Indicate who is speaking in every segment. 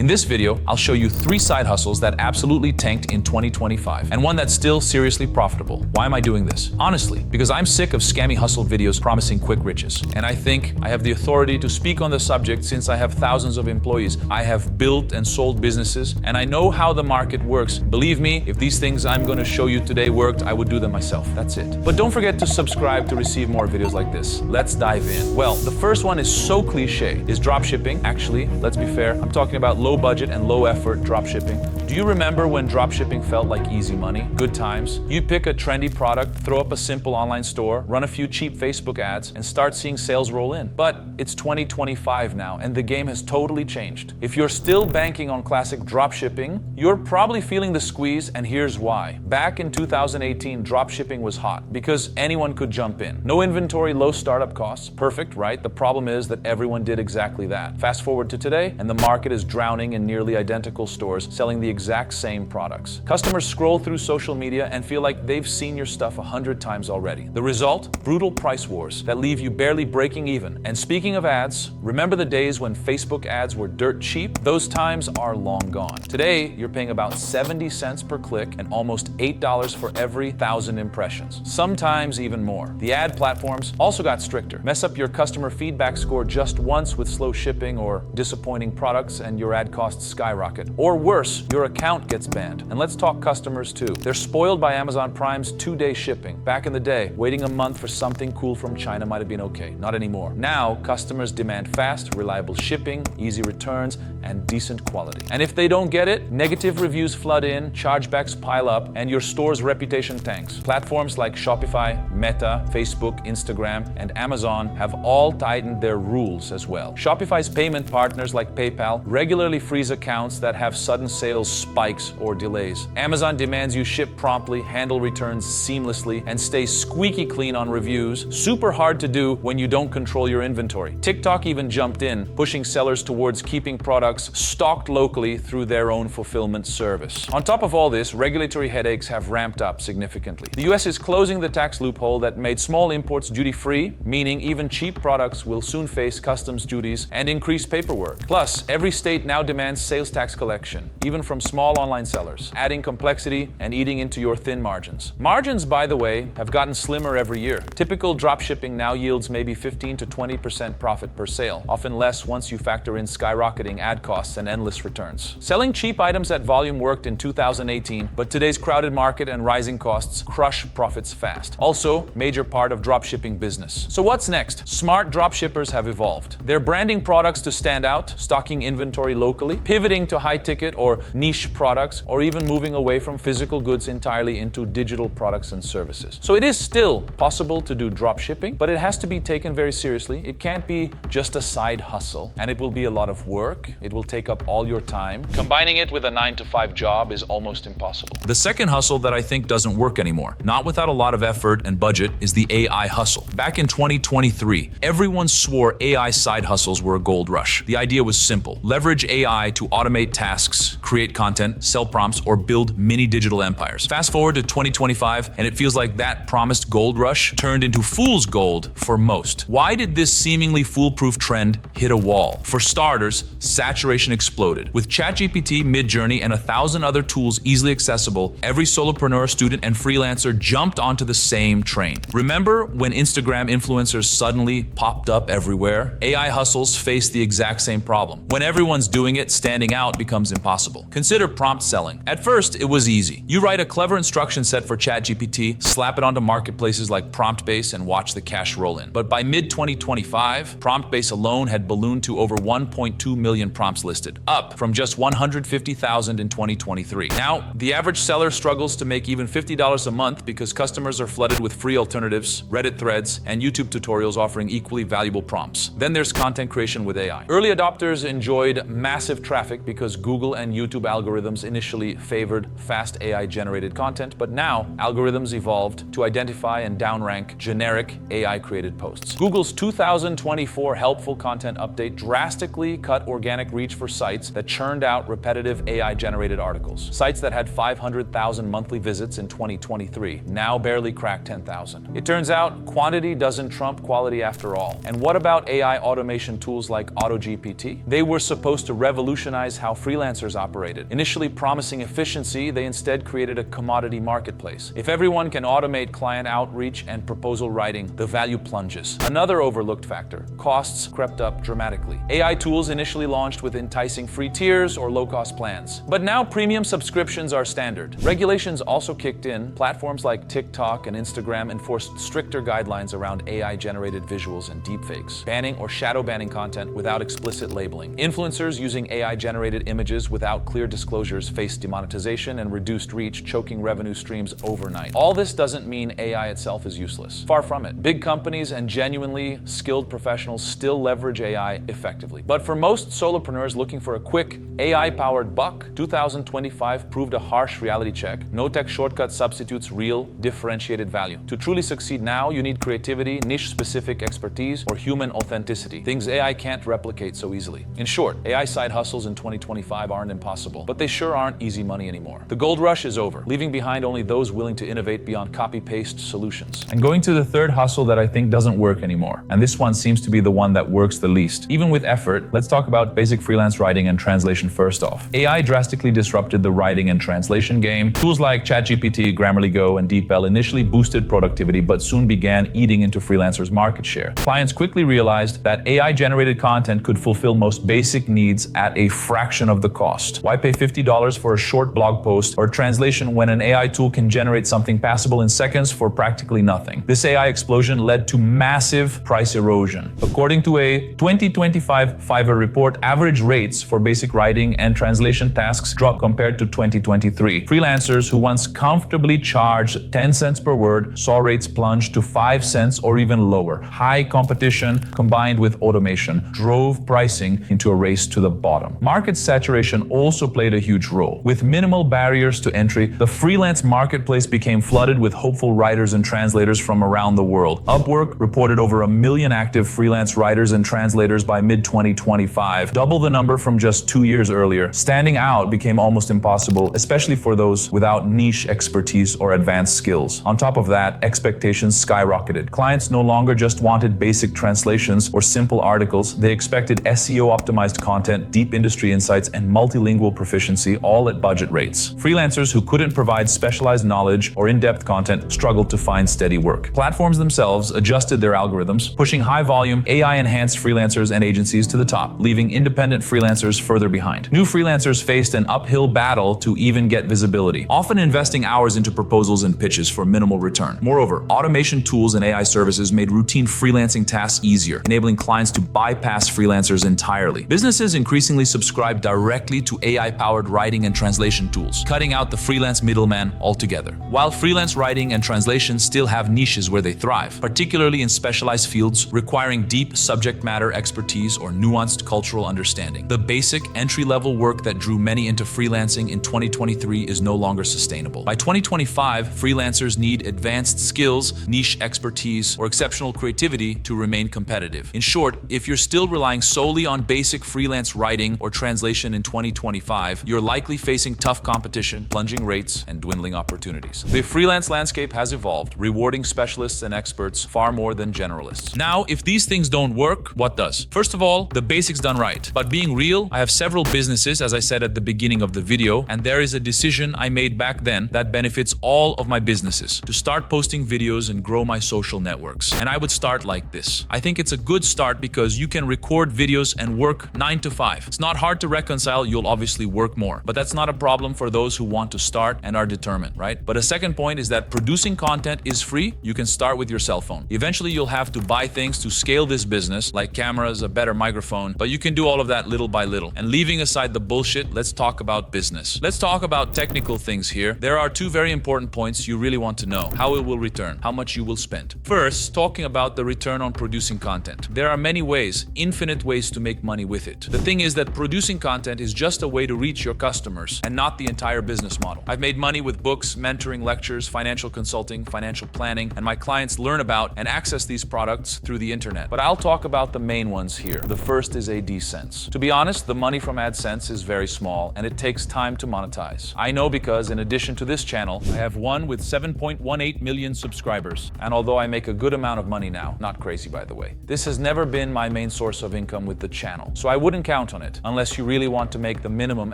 Speaker 1: In this video, I'll show you 3 side hustles that absolutely tanked in 2025, and one that's still seriously profitable. Why am I doing this? Honestly, because I'm sick of scammy hustle videos promising quick riches. And I think I have the authority to speak on the subject since I have thousands of employees. I have built and sold businesses, and I know how the market works. Believe me, if these things I'm going to show you today worked, I would do them myself. That's it. But don't forget to subscribe to receive more videos like this. Let's dive in. Well, the first one is so cliche. Is dropshipping. Actually, let's be fair, I'm talking about low budget and low effort dropshipping. Do you remember when dropshipping felt like easy money? Good times. You pick a trendy product, throw up a simple online store, run a few cheap Facebook ads, and start seeing sales roll in. But it's 2025 now, and the game has totally changed. If you're still banking on classic dropshipping, you're probably feeling the squeeze, and here's why. Back in 2018, dropshipping was hot because anyone could jump in. No inventory, low startup costs. Perfect, right? The problem is that everyone did exactly that. Fast forward to today, and the market is drowning in nearly identical stores selling the exact same products. Customers scroll through social media and feel like they've seen your stuff 100 times already. The result? Brutal price wars that leave you barely breaking even. And speaking of ads, remember the days when Facebook ads were dirt cheap? Those times are long gone. Today, you're paying about 70 cents per click and almost $8 for every 1,000 impressions. Sometimes even more. The ad platforms also got stricter. Mess up your customer feedback score just once with slow shipping or disappointing products and your ad costs skyrocket. Or worse, your account gets banned. And let's talk customers too. They're spoiled by Amazon Prime's 2-day shipping. Back in the day, waiting a month for something cool from China might have been okay. Not anymore. Now, customers demand fast, reliable shipping, easy returns, and decent quality. And if they don't get it, negative reviews flood in, chargebacks pile up, and your store's reputation tanks. Platforms like Shopify, Meta, Facebook, Instagram, and Amazon have all tightened their rules as well. Shopify's payment partners like PayPal regularly freeze accounts that have sudden sales spikes or delays. Amazon demands you ship promptly, handle returns seamlessly, and stay squeaky clean on reviews. Super hard to do when you don't control your inventory. TikTok even jumped in, pushing sellers towards keeping products stocked locally through their own fulfillment service. On top of all this, regulatory headaches have ramped up significantly. The US is closing the tax loophole that made small imports duty-free, meaning even cheap products will soon face customs duties and increased paperwork. Plus, every state now demands sales tax collection, even from small online sellers, adding complexity and eating into your thin margins. Margins, by the way, have gotten slimmer every year. Typical dropshipping now yields maybe 15 to 20% profit per sale, often less once you factor in skyrocketing ad costs and endless returns. Selling cheap items at volume worked in 2018, but today's crowded market and rising costs crush profits fast. Also, major part of dropshipping business. So what's next? Smart dropshippers have evolved. They're branding products to stand out, stocking inventory locally, pivoting to high-ticket or niche products, or even moving away from physical goods entirely into digital products and services. So it is still possible to do dropshipping, but it has to be taken very seriously. It can't be just a side hustle, and it will be a lot of work. It will take up all your time. Combining it with a 9-to-5 job is almost impossible. The second hustle that I think doesn't work anymore, not without a lot of effort and budget, is the AI hustle. Back in 2023, everyone swore AI side hustles were a gold rush. The idea was simple. Leverage AI to automate tasks, create content, sell prompts, or build mini digital empires. Fast forward to 2025, and it feels like that promised gold rush turned into fool's gold for most. Why did this seemingly foolproof trend hit a wall? For starters, saturation exploded. With ChatGPT, Midjourney, and 1,000 other tools easily accessible, every solopreneur, student, and freelancer jumped onto the same train. Remember when Instagram influencers suddenly popped up everywhere? AI hustles face the exact same problem. When everyone's doing it, standing out becomes impossible. Consider prompt selling. At first, it was easy. You write a clever instruction set for ChatGPT, slap it onto marketplaces like PromptBase, and watch the cash roll in. But by mid-2025, PromptBase alone had ballooned to over 1.2 million prompts listed, up from just 150,000 in 2023. Now, the average seller struggles to make even $50 a month because customers are flooded with free alternatives, Reddit threads, and YouTube tutorials offering equally valuable prompts. Then there's content creation with AI. Early adopters enjoyed massive traffic because Google and YouTube YouTube algorithms initially favored fast AI-generated content, but now algorithms evolved to identify and downrank generic AI-created posts. Google's 2024 helpful content update drastically cut organic reach for sites that churned out repetitive AI-generated articles. Sites that had 500,000 monthly visits in 2023 now barely crack 10,000. It turns out quantity doesn't trump quality after all. And what about AI automation tools like AutoGPT? They were supposed to revolutionize how freelancers operated. Initially promising efficiency, they instead created a commodity marketplace. If everyone can automate client outreach and proposal writing, the value plunges. Another overlooked factor: costs crept up dramatically. AI tools initially launched with enticing free tiers or low-cost plans. But now premium subscriptions are standard. Regulations also kicked in. Platforms like TikTok and Instagram enforced stricter guidelines around AI-generated visuals and deepfakes, banning or shadow banning content without explicit labeling. Influencers using AI-generated images without clear disclosures faced demonetization and reduced reach, choking revenue streams overnight. All this doesn't mean AI itself is useless. Far from it. Big companies and genuinely skilled professionals still leverage AI effectively. But for most solopreneurs looking for a quick, AI-powered buck, 2025 proved a harsh reality check. No tech shortcut substitutes real, differentiated value. To truly succeed now, you need creativity, niche-specific expertise, or human authenticity, things AI can't replicate so easily. In short, AI side hustles in 2025 aren't impossible, but they sure aren't easy money anymore. The gold rush is over, leaving behind only those willing to innovate beyond copy-paste solutions. And going to the third hustle that I think doesn't work anymore, and this one seems to be the one that works the least. Even with effort, let's talk about basic freelance writing and translation first off. AI drastically disrupted the writing and translation game. Tools like ChatGPT, Grammarly Go, and DeepL initially boosted productivity, but soon began eating into freelancers' market share. Clients quickly realized that AI-generated content could fulfill most basic needs at a fraction of the cost. Why pay $50 for a short blog post or translation when an AI tool can generate something passable in seconds for practically nothing? This AI explosion led to massive price erosion. According to a 2025 Fiverr report, average rates for basic writing and translation tasks dropped compared to 2023. Freelancers who once comfortably charged 10 cents per word saw rates plunge to 5 cents or even lower. High competition combined with automation drove pricing into a race to the bottom. Market saturation also played a huge role. With minimal barriers to entry, the freelance marketplace became flooded with hopeful writers and translators from around the world. Upwork reported over 1 million active freelance writers and translators by mid-2025, double the number from just 2 years earlier. Standing out became almost impossible, especially for those without niche expertise or advanced skills. On top of that, expectations skyrocketed. Clients no longer just wanted basic translations or simple articles. They expected SEO-optimized content, deep industry insights, and multilingual proficiency, all at budget rates. Freelancers who couldn't provide specialized knowledge or in-depth content struggled to find steady work. Platforms themselves adjusted their algorithms, pushing high-volume, AI-enhanced freelancers and agencies to the top, leaving independent freelancers further behind. New freelancers faced an uphill battle to even get visibility, often investing hours into proposals and pitches for minimal return. Moreover, automation tools and AI services made routine freelancing tasks easier, enabling clients to bypass freelancers entirely. Businesses increasingly subscribe directly to AI-powered writing and translation tools, cutting out the freelance middleman altogether. While freelance writing and translation still have niches where they thrive, particularly in specialized fields requiring deep subject matter expertise or nuanced cultural understanding, the basic entry-level work that drew many into freelancing in 2023 is no longer sustainable. By 2025, freelancers need advanced skills, niche expertise, or exceptional creativity to remain competitive. In short, if you're still relying solely on basic freelance writing or translation in 2025, you're likely facing tough competition, plunging rates, and dwindling opportunities. The freelance landscape has evolved, rewarding specialists and experts far more than generalists. Now, if these things don't work, what does? First of all, the basics done right. But being real, I have several businesses, as I said at the beginning of the video, and there is a decision I made back then that benefits all of my businesses: to start posting videos and grow my social networks. And I would start like this. I think it's a good start because you can record videos and work 9 to 5. It's not hard to reconcile. You'll obviously work more, but that's not a problem for those who want to start and are determined, right? But a second point is that producing content is free. You can start with your cell phone. Eventually, you'll have to buy things to scale this business, like cameras, a better microphone, but you can do all of that little by little. And leaving aside the bullshit, let's talk about business. Let's talk about technical things here. There are two very important points you really want to know: how it will return, how much you will spend. First, talking about the return on producing content. There are many ways, infinite ways to make money with it. The thing is that producing content is just a way to reach your customers and not the entire business model. I've made money with books, mentoring, lectures, financial consulting, financial planning, and my clients learn about and access these products through the internet. But I'll talk about the main ones here. The first is AdSense. To be honest, the money from AdSense is very small and it takes time to monetize. I know because in addition to this channel, I have one with 7.18 million subscribers. And although I make a good amount of money now, not crazy by the way, this has never been my main source of income with the channel. So I wouldn't count on it unless you really want to make the minimum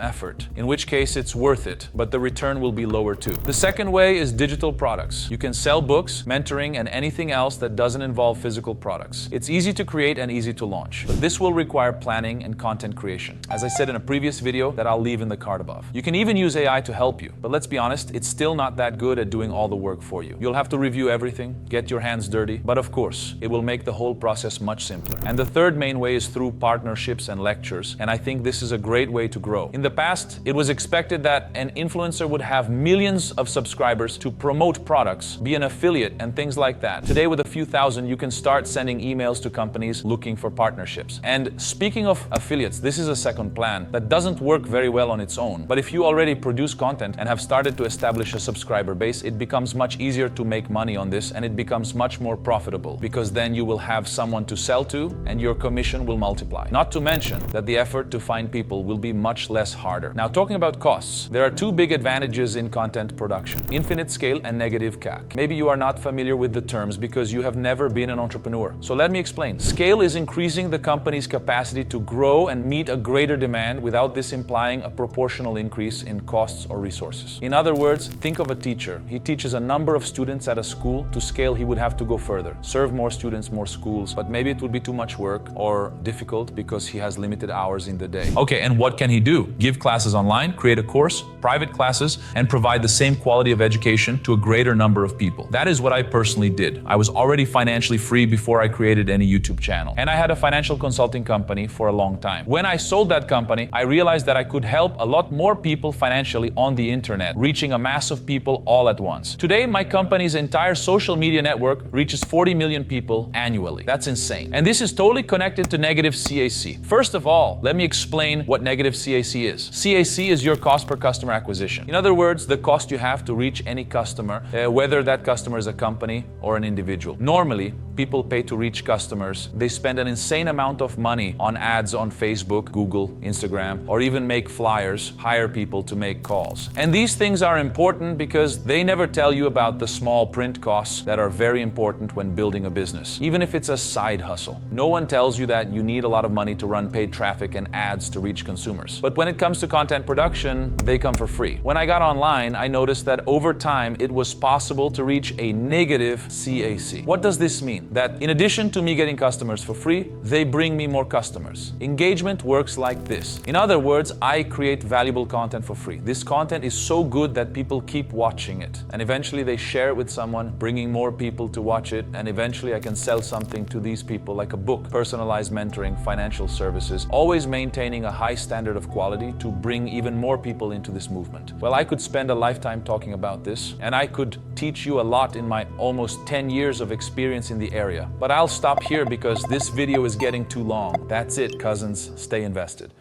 Speaker 1: effort, in which case it's worth it, but the return will be lower too. The second way is digital products. You can sell books, mentoring, and anything else that doesn't involve physical products. It's easy to create and easy to launch, but this will require planning and content creation, as I said in a previous video that I'll leave in the card above. You can even use AI to help you, but let's be honest, it's still not that good at doing all the work for you. You'll have to review everything, get your hands dirty, but of course, it will make the whole process much simpler. And the third main way is through partnerships and lectures, and I think this is a great way to grow. In the past, it was expected that an influencer would have millions of subscribers to promote products, be an affiliate, and things like that. Today, with a few thousand, you can start sending emails to companies looking for partnerships. And speaking of affiliates, this is a second plan that doesn't work very well on its own. But if you already produce content and have started to establish a subscriber base, it becomes much easier to make money on this and it becomes much more profitable because then you will have someone to sell to and your commission will multiply. Not to mention that the effort to find people will be much less harder. Now, talking about costs, there are two big advantages in content production: infinite scale and negative CAC. Maybe you are not familiar with the terms because you have never been an entrepreneur. So let me explain. Scale is increasing the company's capacity to grow and meet a greater demand without this implying a proportional increase in costs or resources. In other words, think of a teacher. He teaches a number of students at a school. To scale, he would have to go further, serve more students, more schools, but maybe it would be too much work or difficult because he has limited hours in the day. Okay, and what can he do? Give classes online, create a course, private classes, and provide the same quality of education to a greater number of people. That is what I personally did. I was already financially free before I created any YouTube channel. And I had a financial consulting company for a long time. When I sold that company, I realized that I could help a lot more people financially on the internet, reaching a mass of people all at once. Today, my company's entire social media network reaches 40 million people annually. That's insane. And this is totally connected to negative CAC. First of all, let me explain what negative CAC is. CAC is your cost per customer acquisition. In other words, the cost you have to reach any customer, whether that customer is a company or an individual. Normally, people pay to reach customers. They spend an insane amount of money on ads on Facebook, Google, Instagram, or even make flyers, hire people to make calls. And these things are important because they never tell you about the small print costs that are very important when building a business, even if it's a side hustle. No one tells you that you need a lot of money to run paid traffic and ads to reach consumers. But when it comes to content production, they come for free. When I got online, I noticed that over time, it was possible to reach a negative CAC. What does this mean? That in addition to me getting customers for free, they bring me more customers. Engagement works like this. In other words, I create valuable content for free. This content is so good that people keep watching it. And eventually they share it with someone, bringing more people to watch it. And eventually I can sell something to these people like a book, personalized mentoring, financial services, always maintaining a high standard of quality to bring even more people into this movement. Well, I could spend a lifetime talking about this, and I could teach you a lot in my almost 10 years of experience in the area. But I'll stop here because this video is getting too long. That's it, cousins. Stay invested.